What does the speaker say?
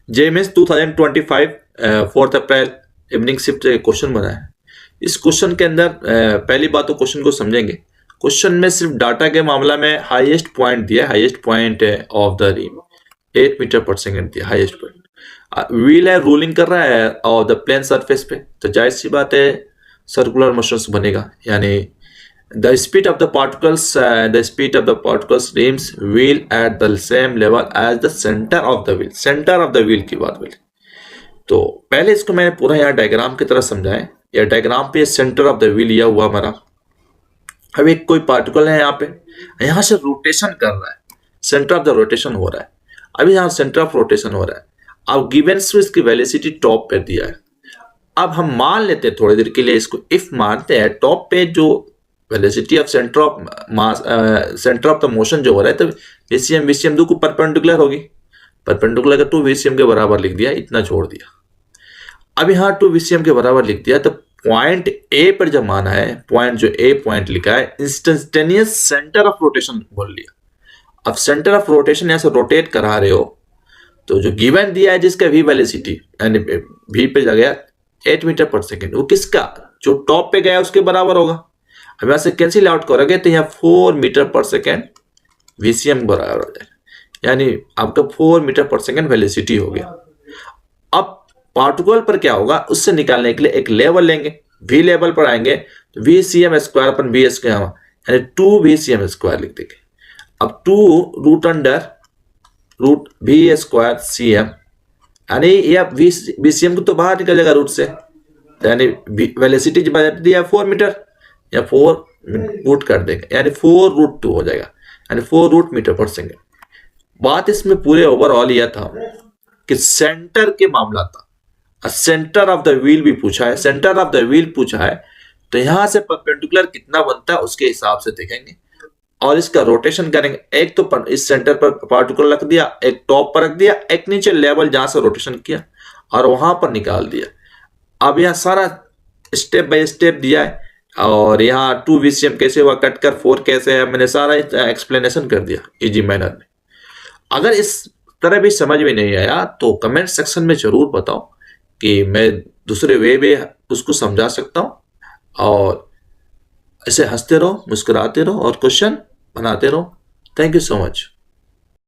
JMS 2025 4 अप्रैल evening shift question बना है। इस क्वेश्चन के अंदर पहली बात तो क्वेश्चन को समझेंगे। क्वेश्चन में सिर्फ डाटा के मामला में हाईएस्ट पॉइंट दिया, highest point of the rim 8 metre per second दिया, हाईएस्ट पॉइंट। व्हील है रोलिंग कर रहा है और द प्लेन सरफेस पे, तो जाहिर सी बात है सर्कुलर मोशंस बनेगा, यानी the speed of the particles rims wheel at the same level as the centre of the wheel. Centre of the wheel की बात बोली, तो पहले इसको मैंने पूरा यहाँ डायग्राम की तरह समझाया। या डायग्राम पे सेंटर ऑफ द व्हील यह हुआ हमारा। अब एक कोई पार्टिकल है यहाँ पे, यहाँ से रोटेशन कर रहा है, सेंटर ऑफ द रोटेशन हो रहा है। अभी यहाँ सेंटर ऑफ रोटेशन हो रहा है। अब गिवन इसकी वेलोसिटी टॉप पे दिया है। अब हम मान लेते हैं थोड़ी देर के लिए इसको, इफ मानते हैं टॉप पे जो velocity of centre of mass, centre of the motion जो हो रहा है, तो वीसीएम दो को परपेंडिकुलर होगी। परपेंडिकुलर का 2 वीसीएम के बराबर लिख दिया, इतना छोड़ दिया। अब यहाँ 2 वीसीएम के बराबर लिख दिया, तो पॉइंट ए पर जब माना है, पॉइंट जो ए पॉइंट लिखा है, इंस्टेंटेनियस सेंटर ऑफ रोटेशन बोल लिया। अब सेंटर ऑफ रोटेशन यहाँ से रोटेट करा रहे हो, तो जो गिवन दिया है जिसका वी वेलोसिटी, यानी वी पे गया 8 मीटर पर सेकेंड, वो किसका, जो टॉप पे गया उसके बराबर होगा। अब यहाँ से कैंसिल आउट करोगे तो यहाँ 4 मीटर पर सेकेंड वीसीएम बराबर हो जाएगा, यानी आपका 4 मीटर पर सेकेंड वेलोसिटी हो गया। अब पार्टिकल पर क्या होगा, उससे निकालने के लिए एक लेवल लेंगे, वी लेवल पर आएंगे तो वी सी एम स्क्वायर अपन बी एस के, यानी 2 वी सी एम स्क्वायर लिख देंगे। अब 2 root under root V square C M, यानी ये वी सी एम को तो बाहर निकल जाएगा रूट से, यानी वेलोसिटी जब दिया 4 मीटर, या 4 रूट कर देंगे, यानी 4 रूट 2 हो जाएगा, यानी 4 रूट मीटर पर सेकेंड। बात इसमें पूरे ओवरऑल यह था कि सेंटर के मामला था, सेंटर ऑफ द व्हील भी पूछा है, सेंटर ऑफ द व्हील पूछा है, तो यहां से परपेंडिकुलर कितना बनता है उसके हिसाब से देखेंगे और इसका रोटेशन करेंगे। एक तो इस सेंटर पर पार्टिकल रख दिया, एक टॉप पर रख दिया, एक नीचे लेवल जहां से रोटेशन किया और वहां पर निकाल दिया। अब यह सारा स्टेप बाय स्टेप दिया है, और यहाँ 2 वीसीएम कैसे हुआ, कट कर 4 कैसे है, मैंने सारा एक्सप्लेनेशन कर दिया इजी मैनर में। अगर इस तरह भी समझ में नहीं आया तो कमेंट सेक्शन में जरूर बताओ कि मैं दूसरे वे में उसको समझा सकता हूं। और ऐसे हंसते रहो, मुस्कुराते रहो और क्वेश्चन बनाते रहो। Thank you so much.